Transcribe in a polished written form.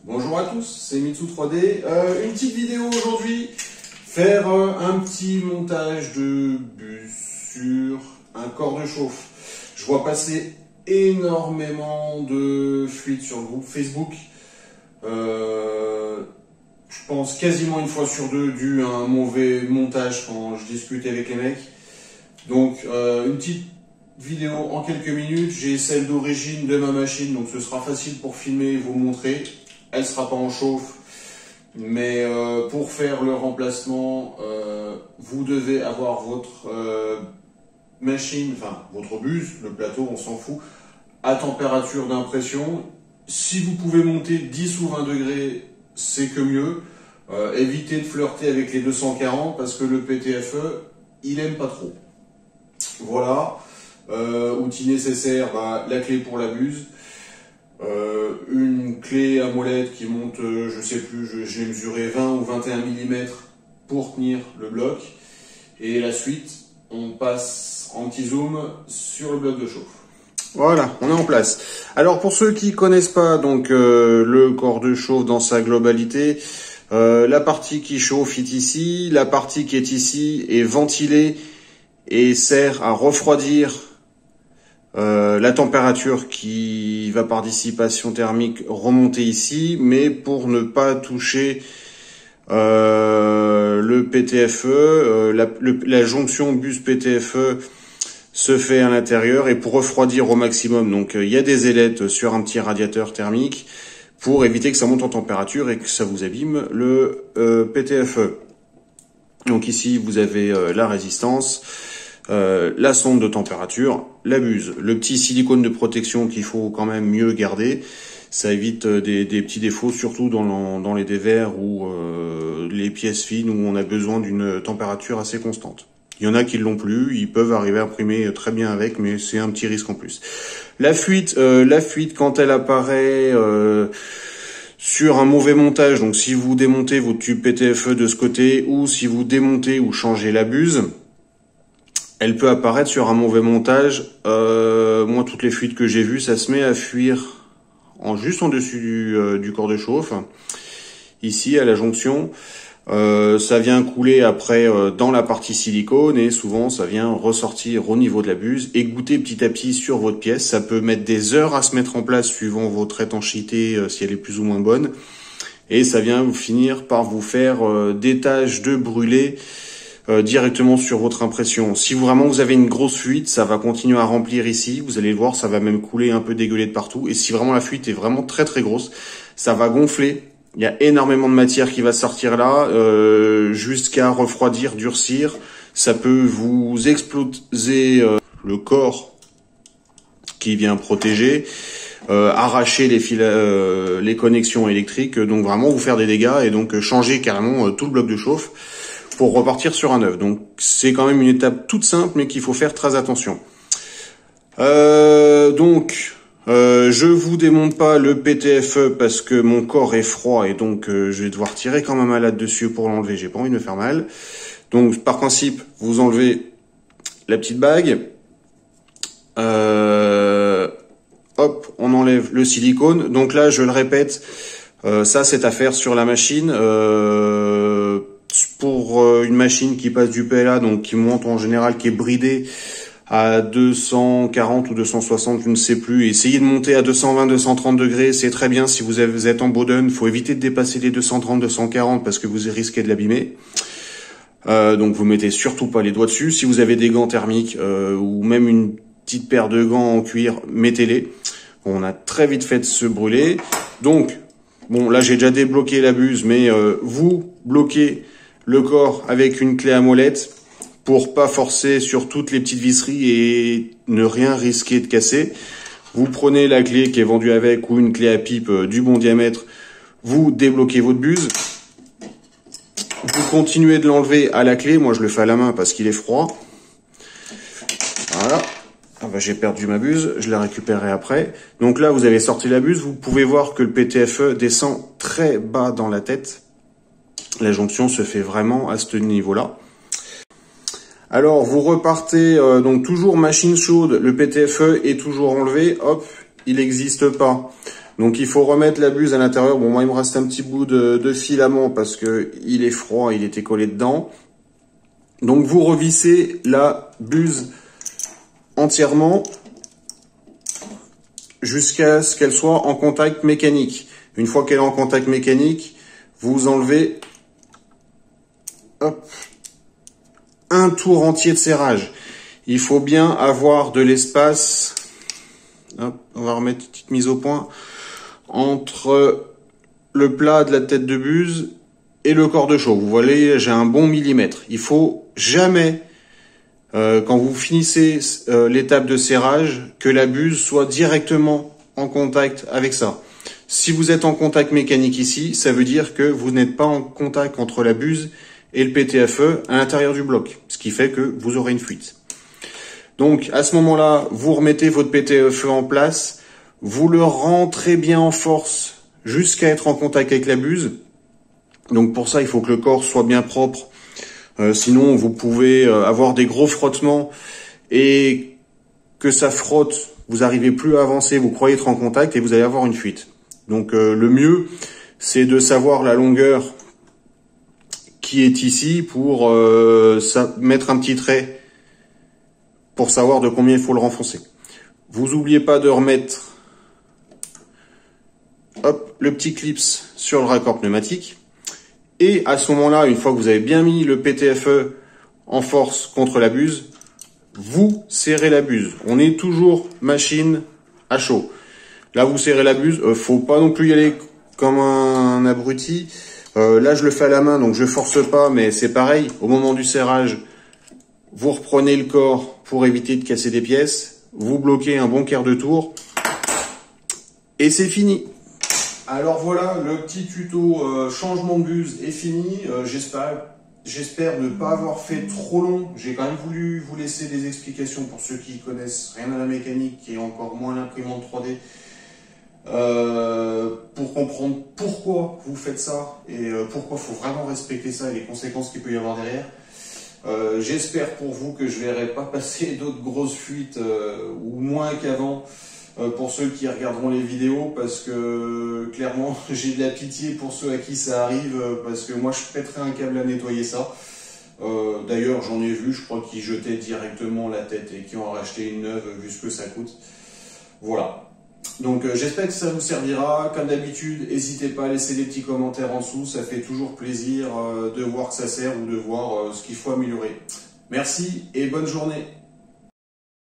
Bonjour à tous, c'est Mitsu 3D. Une petite vidéo aujourd'hui, faire un petit montage de bus sur un corps de chauffe. Je vois passer énormément de fuites sur le groupe Facebook. Je pense quasiment une fois sur deux dû à un mauvais montage quand je discute avec les mecs. Donc une petite vidéo en quelques minutes. J'ai celle d'origine de ma machine, donc ce sera facile pour filmer et vous montrer. Elle sera pas en chauffe, mais pour faire le remplacement, vous devez avoir votre machine, enfin votre buse, le plateau, on s'en fout, à température d'impression. Si vous pouvez monter 10 ou 20 degrés, c'est que mieux. Évitez de flirter avec les 240 parce que le PTFE, il aime pas trop. Voilà. Outil nécessaire, la clé pour la buse. Une clé à molette qui monte, je sais plus, j'ai mesuré 20 ou 21 mm pour tenir le bloc. Et la suite, on passe en petit zoom sur le bloc de chauffe. Voilà, on est en place. Alors pour ceux qui connaissent pas donc le corps de chauffe dans sa globalité, la partie qui chauffe est ici, la partie qui est ici est ventilée et sert à refroidir la température qui va par dissipation thermique remonter ici, mais pour ne pas toucher le PTFE, la jonction bus PTFE se fait à l'intérieur et pour refroidir au maximum. Donc il y a des ailettes sur un petit radiateur thermique pour éviter que ça monte en température et que ça vous abîme le PTFE. Donc ici vous avez la résistance. La sonde de température, la buse, le petit silicone de protection qu'il faut quand même mieux garder, ça évite des petits défauts, surtout dans les dévers ou les pièces fines où on a besoin d'une température assez constante. Il y en a qui l'ont plus, ils peuvent arriver à imprimer très bien avec, mais c'est un petit risque en plus. La fuite quand elle apparaît sur un mauvais montage, donc si vous démontez votre tube PTFE de ce côté ou si vous démontez ou changez la buse, elle peut apparaître sur un mauvais montage. Moi, toutes les fuites que j'ai vues, ça se met à fuir juste en dessus du corps de chauffe. Ici, à la jonction, ça vient couler après dans la partie silicone et souvent, ça vient ressortir au niveau de la buse et goûter petit à petit sur votre pièce. Ça peut mettre des heures à se mettre en place suivant votre étanchéité, si elle est plus ou moins bonne. Et ça vient finir par vous faire des taches de brûlé directement sur votre impression. Si vraiment vous avez une grosse fuite, ça va continuer à remplir ici. Vous allez le voir, ça va même couler un peu dégueulé de partout. Et si vraiment la fuite est vraiment très très grosse, ça va gonfler. Il y a énormément de matière qui va sortir là, jusqu'à refroidir, durcir. Ça peut vous exploser le corps qui vient protéger, arracher les fils, les connexions électriques. Donc vraiment vous faire des dégâts et donc changer carrément tout le bloc de chauffe pour repartir sur un neuf. Donc c'est quand même une étape toute simple mais qu'il faut faire très attention. Je vous démonte pas le PTFE parce que mon corps est froid et donc je vais devoir tirer quand même à la dessus pour l'enlever, j'ai pas envie de me faire mal. Donc par principe, vous enlevez la petite bague. Hop, on enlève le silicone. Donc là, je le répète, ça c'est à faire sur la machine. Pour une machine qui passe du PLA, donc qui monte en général, qui est bridée à 240 ou 260, je ne sais plus. Essayez de monter à 220, 230 degrés, c'est très bien si vous êtes en Bowden. Faut éviter de dépasser les 230, 240 parce que vous risquez de l'abîmer. Donc vous mettez surtout pas les doigts dessus. Si vous avez des gants thermiques ou même une petite paire de gants en cuir, mettez-les. On a très vite fait de se brûler. Donc, bon, là j'ai déjà débloqué la buse, mais vous bloquez le corps avec une clé à molette pour pas forcer sur toutes les petites visseries et ne rien risquer de casser. Vous prenez la clé qui est vendue avec ou une clé à pipe du bon diamètre, vous débloquez votre buse. Vous continuez de l'enlever à la clé, moi je le fais à la main parce qu'il est froid. Voilà. Ah bah, j'ai perdu ma buse, je la récupérerai après. Donc là vous avez sorti la buse, vous pouvez voir que le PTFE descend très bas dans la tête. La jonction se fait vraiment à ce niveau-là. Alors vous repartez, donc toujours machine chaude, le PTFE est toujours enlevé, hop, il n'existe pas. Donc il faut remettre la buse à l'intérieur. Bon, moi il me reste un petit bout de filament parce que il est froid, il était collé dedans. Donc vous revissez la buse entièrement jusqu'à ce qu'elle soit en contact mécanique. Une fois qu'elle est en contact mécanique, vous enlevez hop, un tour entier de serrage. Il faut bien avoir de l'espace. Hop, on va remettre une petite mise au point entre le plat de la tête de buse et le corps de chaux. Vous voyez, j'ai un bon millimètre. Il faut jamais, quand vous finissez l'étape de serrage, que la buse soit directement en contact avec ça. Si vous êtes en contact mécanique ici, ça veut dire que vous n'êtes pas en contact entre la buse et le PTFE à l'intérieur du bloc, ce qui fait que vous aurez une fuite. Donc à ce moment-là, vous remettez votre PTFE en place, vous le rentrez bien en force jusqu'à être en contact avec la buse. Donc pour ça, il faut que le corps soit bien propre. Sinon, vous pouvez avoir des gros frottements et que ça frotte, vous n'arrivez plus à avancer, vous croyez être en contact et vous allez avoir une fuite. Donc le mieux, c'est de savoir la longueur qui est ici pour mettre un petit trait pour savoir de combien il faut le renfoncer. Vous n'oubliez pas de remettre hop, le petit clips sur le raccord pneumatique. Et à ce moment-là, une fois que vous avez bien mis le PTFE en force contre la buse, vous serrez la buse. On est toujours machine à chaud. Là, vous serrez la buse. Faut pas non plus y aller comme un abruti. Là, je le fais à la main, donc je force pas, mais c'est pareil. Au moment du serrage, vous reprenez le corps pour éviter de casser des pièces. Vous bloquez un bon quart de tour. Et c'est fini. Alors voilà, le petit tuto changement de buse est fini. J'espère ne pas avoir fait trop long. J'ai quand même voulu vous laisser des explications pour ceux qui connaissent rien à la mécanique et encore moins l'imprimante 3D. Pour comprendre pourquoi vous faites ça et pourquoi il faut vraiment respecter ça et les conséquences qu'il peut y avoir derrière. J'espère pour vous que je ne verrai pas passer d'autres grosses fuites ou moins qu'avant pour ceux qui regarderont les vidéos, parce que clairement j'ai de la pitié pour ceux à qui ça arrive, parce que moi je pèterais un câble à nettoyer ça. D'ailleurs j'en ai vu, je crois qu'ils jetaient directement la tête et qui ont racheté une neuve vu ce que ça coûte. Voilà. Donc j'espère que ça vous servira. Comme d'habitude, n'hésitez pas à laisser des petits commentaires en dessous, ça fait toujours plaisir de voir que ça sert ou de voir ce qu'il faut améliorer. Merci et bonne journée.